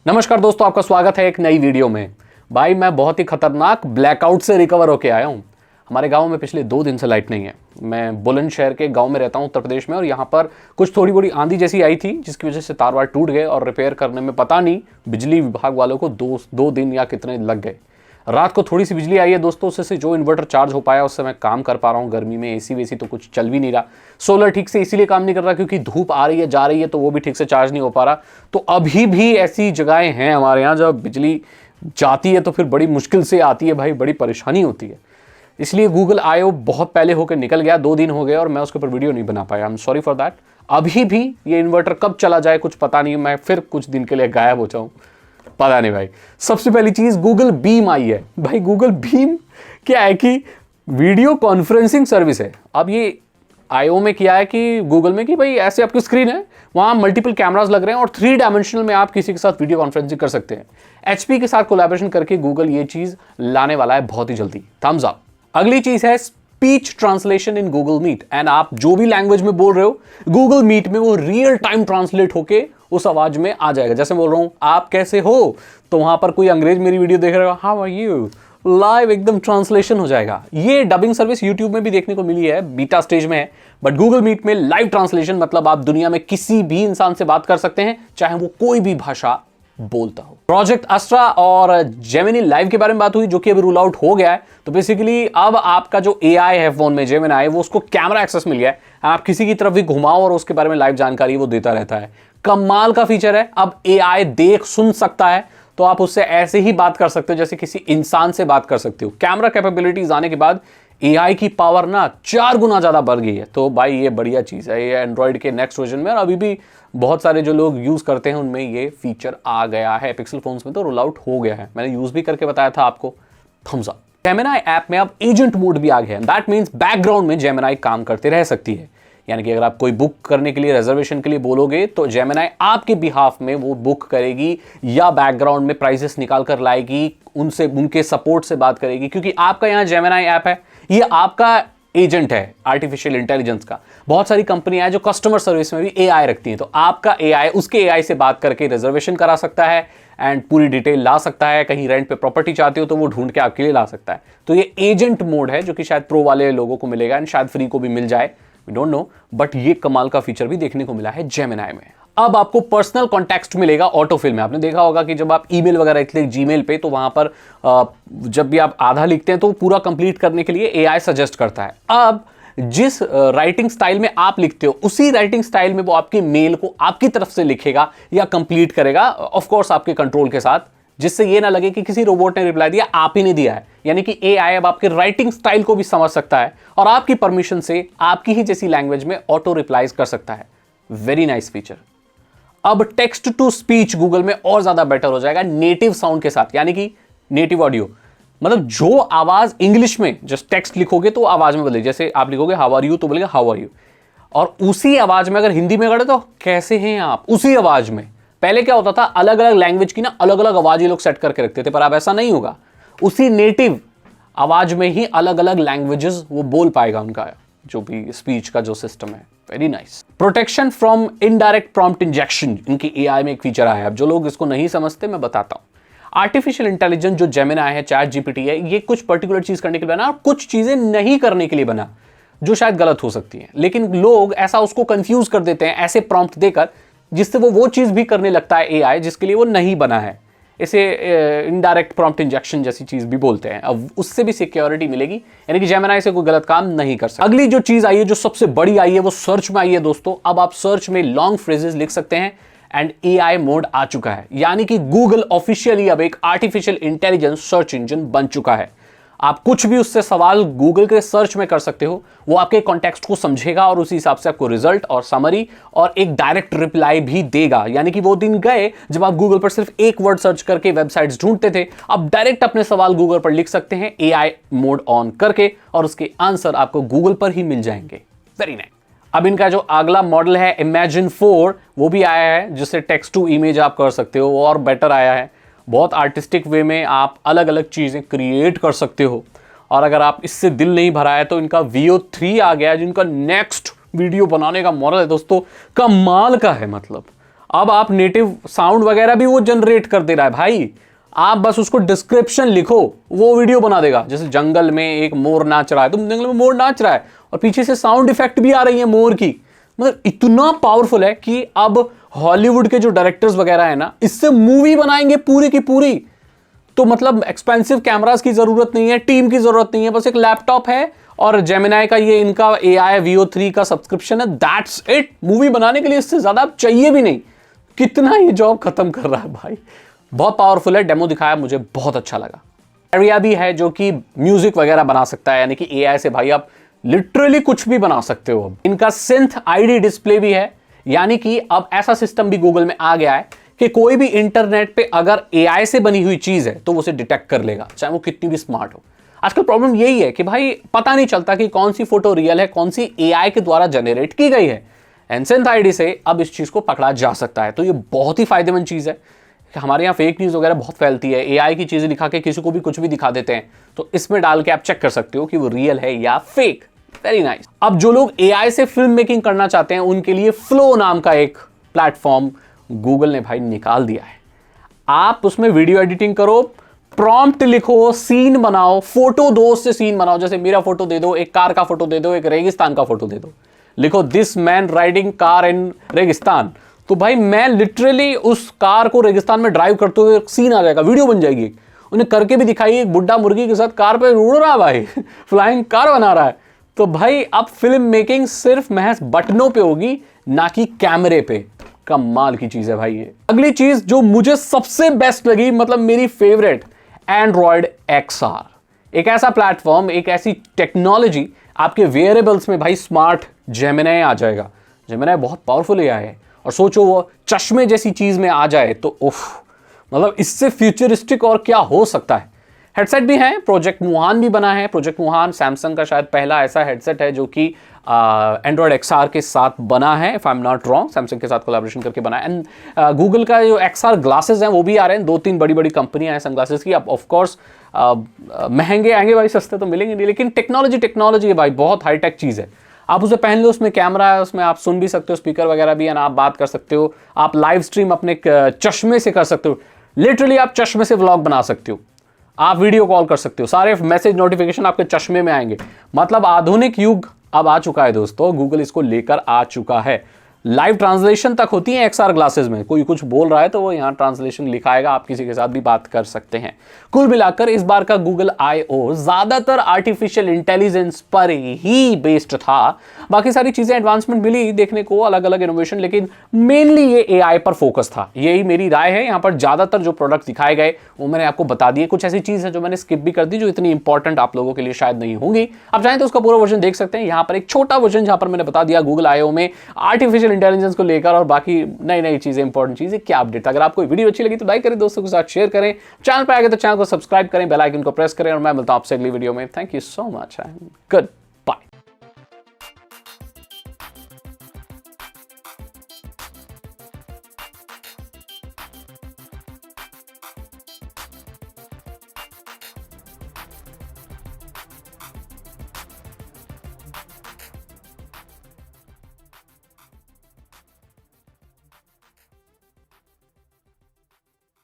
नमस्कार दोस्तों, आपका स्वागत है एक नई वीडियो में। भाई मैं बहुत ही खतरनाक ब्लैकआउट से रिकवर होके आया हूँ। हमारे गांव में पिछले 2 दिन से लाइट नहीं है। मैं बुलंदशहर के गांव में रहता हूँ उत्तर प्रदेश में, और यहाँ पर कुछ थोड़ी बड़ी आंधी जैसी आई थी जिसकी वजह से तार वार टूट गए और रिपेयर करने में पता नहीं बिजली विभाग वालों को दो दिन या कितने लग गए। रात को थोड़ी सी बिजली आई है दोस्तों, उससे जो इन्वर्टर चार्ज हो पाया उससे मैं काम कर पा रहा हूँ। गर्मी में एसी वेसी तो कुछ चल भी नहीं रहा। सोलर ठीक से इसीलिए काम नहीं कर रहा क्योंकि धूप आ रही है जा रही है तो वो भी ठीक से चार्ज नहीं हो पा रहा। तो अभी भी ऐसी जगहें हैं हमारे यहाँ जब बिजली जाती है तो फिर बड़ी मुश्किल से आती है भाई, बड़ी परेशानी होती है। इसलिए गूगल आयो बहुत पहले होकर निकल गया, 2 दिन हो गए और मैं उसके ऊपर वीडियो नहीं बना पाया। I am sorry for that. अभी भी ये इन्वर्टर कब चला जाए कुछ पता नहीं, मैं फिर कुछ दिन के लिए गायब हो जाऊँ पता नहीं भाई। सबसे पहली चीज गूगल बीम आई है। भाई गूगल बीम क्या है कि वीडियो कॉन्फ्रेंसिंग सर्विस है। अब ये आईओ में किया है कि गूगल में कि भाई ऐसे आपकी स्क्रीन है, वहां मल्टीपल कैमरास लग रहे हैं और 3 डायमेंशनल में आप किसी के साथ वीडियो कॉन्फ्रेंसिंग कर सकते हैं। एचपी के साथ कोलैबोरेशन करके गूगल ये चीज लाने वाला है बहुत ही जल्दी। Thumbs up. अगली चीज है speech translation in Google Meet. And आप जो भी लैंग्वेज में बोल रहे हो गूगल मीट में वो रियल टाइम ट्रांसलेट होके उस आवाज में आ जाएगा। जैसे बोल रहा हूं आप कैसे हो, तो वहां पर कोई अंग्रेज मेरी वीडियो देख रहा है, हाउ आर यू, लाइव एकदम ट्रांसलेशन हो जाएगा। ये डबिंग सर्विस यूट्यूब में भी देखने को मिली है, बीटा स्टेज में है, बट गूगल मीट में लाइव ट्रांसलेशन मतलब आप दुनिया में किसी भी इंसान से बात कर सकते हैं चाहे वो कोई भी भाषा बोलता हो। प्रोजेक्ट अस्ट्रा और जेमिनी लाइव के बारे में बात हुई जो कि अभी रूल आउट हो गया है। तो बेसिकली अब आपका जो एआई है फोन में जेमिनी, वो उसको कैमरा एक्सेस मिल गया है। आप किसी की तरफ भी घुमाओ और उसके बारे में लाइव जानकारी वो देता रहता है। कमाल का फीचर है। अब एआई देख सुन सकता है तो आप उससे ऐसे ही बात कर सकते हो जैसे किसी इंसान से बात कर सकते हो। कैमरा कैपेबिलिटीज आने के बाद एआई की पावर ना 4 गुना ज्यादा बढ़ गई है। तो भाई ये बढ़िया चीज है। ये एंड्रॉइड के नेक्स्ट वर्जन में और अभी भी बहुत सारे जो लोग यूज करते हैं उनमें ये फीचर आ गया है। पिक्सल फोन्स में तो रोल आउट हो गया है, मैंने यूज भी करके बताया था आपको। Thums up. जेमिनी ऐप में अब एजेंट मोड भी आ गया है। दैट मीन्स बैकग्राउंड में जेमिनी काम करते रह सकती है। यानी कि अगर आप कोई बुक करने के लिए रिजर्वेशन के लिए बोलोगे तो जेमिनी आपके बिहाफ में वो बुक करेगी या बैकग्राउंड में प्राइसेस निकाल कर लाएगी, उनसे उनके सपोर्ट से बात करेगी। क्योंकि आपका यहाँ जेमिनी ऐप है, ये आपका एजेंट है आर्टिफिशियल इंटेलिजेंस का। बहुत सारी कंपनियां हैं जो कस्टमर सर्विस में भी एआई रखती हैं, तो आपका एआई उसके एआई से बात करके रिजर्वेशन करा सकता है एंड पूरी डिटेल ला सकता है। कहीं रेंट पे प्रॉपर्टी चाहते हो तो वो ढूंढ के आपके लिए ला सकता है। तो ये एजेंट मोड है जो कि शायद प्रो वाले लोगों को मिलेगा एंड शायद फ्री को भी मिल जाए, वी डोंट नो, बट ये कमाल का फीचर भी देखने को मिला है जेमिनी में। अब आपको पर्सनल कॉन्टेक्स्ट मिलेगा ऑटोफिल में। आपने देखा होगा कि जब आप ईमेल वगैरह लिखते हैं जीमेल पे तो वहां पर जब भी आप आधा लिखते हैं तो पूरा कंप्लीट करने के लिए एआई सजेस्ट करता है। अब जिस राइटिंग स्टाइल में आप लिखते हो उसी राइटिंग स्टाइल में वो आपके मेल को आपकी तरफ से लिखेगा या कंप्लीट करेगा, ऑफ कोर्स आपके कंट्रोल के साथ, जिससे ये ना लगे कि किसी रोबोट ने रिप्लाई दिया, आप ही ने दिया है। यानी कि एआई अब आपके राइटिंग स्टाइल को भी समझ सकता है और आपकी परमिशन से आपकी ही जैसी लैंग्वेज में ऑटो रिप्लाईज कर सकता है। Very nice feature. अब टेक्स्ट टू स्पीच गूगल में और ज्यादा बेटर हो जाएगा नेटिव साउंड के साथ, यानी कि नेटिव ऑडियो। मतलब जो आवाज इंग्लिश में जस्ट टेक्स्ट लिखोगे तो आवाज में बदलेगी। जैसे आप लिखोगे हाउ आर यू तो बोलेगा हाउ आर यू, और उसी आवाज में अगर हिंदी में करे तो कैसे हैं आप, उसी आवाज में। पहले क्या होता था, अलग अलग लैंग्वेज की ना अलग अलग आवाज ये लोग सेट करके रखते थे, पर अब ऐसा नहीं होगा। उसी नेटिव आवाज में ही अलग अलग लैंग्वेजेस वो बोल पाएगा, उनका जो भी स्पीच का जो सिस्टम है। Very nice. Protection from indirect prompt injection इनकी एआई में एक फीचर आया है। अब जो लोग इसको नहीं समझते मैं बताता हूं। आर्टिफिशियल इंटेलिजेंस जो जेमिनी है, चैट जीपीटी है, ये कुछ पर्टिकुलर चीज करने के लिए बना और कुछ चीजें नहीं करने के लिए बना जो शायद गलत हो सकती है। लेकिन लोग ऐसा उसको कंफ्यूज कर देते हैं ऐसे प्रॉम्प्ट देकर जिससे वो चीज भी करने लगता है एआई जिसके लिए वो नहीं बना है। इसे इनडायरेक्ट प्रॉम्प्ट इंजेक्शन जैसी चीज भी बोलते हैं। अब उससे भी सिक्योरिटी मिलेगी, यानी कि जेमिनी से कोई गलत काम नहीं कर सकता। अगली जो चीज आई है जो सबसे बड़ी आई है वो सर्च में आई है दोस्तों। अब आप सर्च में लॉन्ग फ्रेजेस लिख सकते हैं एंड एआई मोड आ चुका है। यानी कि गूगल ऑफिशियली अब एक आर्टिफिशियल इंटेलिजेंस सर्च इंजन बन चुका है। आप कुछ भी उससे सवाल गूगल के सर्च में कर सकते हो, वो आपके कॉन्टेक्स्ट को समझेगा और उसी हिसाब से आपको रिजल्ट और समरी और एक डायरेक्ट रिप्लाई भी देगा। यानी कि वो दिन गए जब आप गूगल पर सिर्फ एक वर्ड सर्च करके वेबसाइट्स ढूंढते थे, अब डायरेक्ट अपने सवाल गूगल पर लिख सकते हैं एआई मोड ऑन करके और उसके आंसर आपको गूगल पर ही मिल जाएंगे। Very nice. अब इनका जो अगला मॉडल है इमेजिन 4 वो भी आया है, जिससे टेक्स्ट टू इमेज आप कर सकते हो, वो और बेटर आया है। बहुत आर्टिस्टिक वे में आप अलग अलग चीज़ें क्रिएट कर सकते हो। और अगर आप इससे दिल नहीं भरा है तो इनका Veo 3 आ गया है, जिनका नेक्स्ट वीडियो बनाने का मॉडल है दोस्तों, कमाल का है। मतलब अब आप नेटिव साउंड वगैरह भी वो जनरेट कर दे रहा है भाई। आप बस उसको डिस्क्रिप्शन लिखो, वो वीडियो बना देगा। जैसे जंगल में एक मोर नाच रहा है, तो जंगल में मोर नाच रहा है और पीछे से साउंड इफेक्ट भी आ रही है मोर की। मतलब इतना पावरफुल है कि अब हॉलीवुड के जो डायरेक्टर्स वगैरह है ना, इससे मूवी बनाएंगे पूरी की पूरी। तो मतलब एक्सपेंसिव कैमरास की जरूरत नहीं है, टीम की जरूरत नहीं है, बस एक लैपटॉप है और जेमिनाई का ये इनका AI VO3 का सब्सक्रिप्शन है, दैट्स इट। मूवी बनाने के लिए इससे ज्यादा आप चाहिए भी नहीं। कितना ये जॉब खत्म कर रहा है भाई, बहुत पावरफुल है। डेमो दिखाया, मुझे बहुत अच्छा लगा। एरिया भी है जो कि म्यूजिक वगैरह बना सकता है, यानी कि AI से भाई आप लिटरली कुछ भी बना सकते हो। इनका सिंथ ID डिस्प्ले भी है, यानी कि अब ऐसा सिस्टम भी गूगल में आ गया है कि कोई भी इंटरनेट पे अगर AI से बनी हुई चीज है तो वो उसे डिटेक्ट कर लेगा, चाहे वो कितनी भी स्मार्ट हो। आजकल प्रॉब्लम यही है कि भाई पता नहीं चलता कि कौन सी फोटो रियल है, कौन सी AI के द्वारा जनरेट की गई है। एंड सिंथ ID से अब इस चीज को पकड़ा जा सकता है, तो ये बहुत ही फायदेमंद चीज है। हमारे यहाँ फेक न्यूज़ वगैरह बहुत फैलती है, AI की चीज़ें दिखा के किसी को भी कुछ भी दिखा देते हैं, तो इसमें डाल के आप चेक कर सकते हो कि वो रियल है या फेक। Very nice. अब जो लोग AI से फिल्म मेकिंग करना चाहते हैं उनके लिए फ्लो नाम का एक प्लेटफॉर्म गूगल ने भाई निकाल दिया है। आप उसमें वीडियो एडिटिंग करो, प्रॉम्प्ट लिखो, सीन बनाओ, फोटो दो, उससे सीन बनाओ। जैसे मेरा फोटो दे दो, एक कार का फोटो दे दो, एक रेगिस्तान का फोटो दे दो, लिखो this man riding car in रेगिस्तान, तो भाई मैं लिटरली उस कार को रेगिस्तान में ड्राइव करते हुए सीन आ जाएगा, वीडियो बन जाएगी। उन्हें करके भी दिखाई, एक बुड्ढा मुर्गी के साथ कार पे उड़ रहा है भाई फ्लाइंग कार बना रहा है। तो भाई अब फिल्म मेकिंग सिर्फ महज बटनों पे होगी, ना कि कैमरे पे। कमाल की चीज है भाई ये। अगली चीज जो मुझे सबसे बेस्ट लगी, मतलब मेरी फेवरेट, एंड्रॉयड XR। एक ऐसा प्लेटफॉर्म, एक ऐसी टेक्नोलॉजी, आपके वेयरेबल्स में भाई स्मार्ट जेमिनाई आ जाएगा। जेमिनाई बहुत पावरफुल AI है, और सोचो वो चश्मे जैसी चीज में आ जाए तो उफ, मतलब इससे फ्यूचरिस्टिक और क्या हो सकता है। हेडसेट भी है, प्रोजेक्ट वुहान भी बना है। प्रोजेक्ट वुहान सैमसंग का शायद पहला ऐसा हेडसेट है जो कि एंड्रॉयड XR के साथ बना है, if I am not wrong, Samsung के साथ कोलैबोरेशन करके बना है। एंड गूगल का जो XR ग्लासेस हैं वो भी आ रहे हैं, 2-3 बड़ी बड़ी कंपनियां हैं सनग्लासेस की। अब ऑफकोर्स महंगे आएंगे भाई, सस्ते तो मिलेंगे नहीं, लेकिन टेक्नोलॉजी है भाई, बहुत हाईटेक चीज़ है। आप उसे पहन लो, उसमें कैमरा है, उसमें आप सुन भी सकते हो, स्पीकर वगैरह भी है ना, आप बात कर सकते हो, आप लाइव स्ट्रीम अपने चश्मे से कर सकते हो। लिटरली आप चश्मे से व्लॉग बना सकते हो, आप वीडियो कॉल कर सकते हो, सारे मैसेज नोटिफिकेशन आपके चश्मे में आएंगे। मतलब आधुनिक युग अब आ चुका है दोस्तों, गूगल इसको लेकर आ चुका है। लाइव ट्रांसलेशन तक होती है XR ग्लासेस में, कोई कुछ बोल रहा है तो वो यहाँ ट्रांसलेशन लिखाएगा, आप किसी के साथ भी बात कर सकते हैं। कुल मिलाकर इस बार का गूगल I/O ज्यादातर आर्टिफिशियल इंटेलिजेंस पर ही बेस्ड था। बाकी सारी चीजें एडवांसमेंट मिली देखने को, अलग अलग इनोवेशन, लेकिन मेनली ये AI पर फोकस था। यही मेरी राय है। यहाँ पर ज्यादातर जो प्रोडक्ट दिखाए गए वो मैंने आपको बता दिए। कुछ ऐसी चीज है जो मैंने स्किप भी कर दी, जो इतनी इंपॉर्टेंट आप लोगों के लिए शायद नहीं होंगी। आप चाहें तो उसका पूरा वर्जन देख सकते हैं। यहाँ पर एक छोटा वर्जन जहां पर मैंने बता दिया गूगल I/O में आर्टिफिशियल इंटेलिजेंस को लेकर और बाकी नई नई चीजें, इंपॉर्टेंट चीजें क्या अपडेट। अगर आपको वीडियो अच्छी लगी तो लाइक करें, दोस्तों के साथ शेयर करें, चैनल पर आगे तो चैनल को सब्सक्राइब करें, बेल आइकन को प्रेस करें, और मैं मिलता हूं आपसे अगली वीडियो में। Thank you so much, I am good.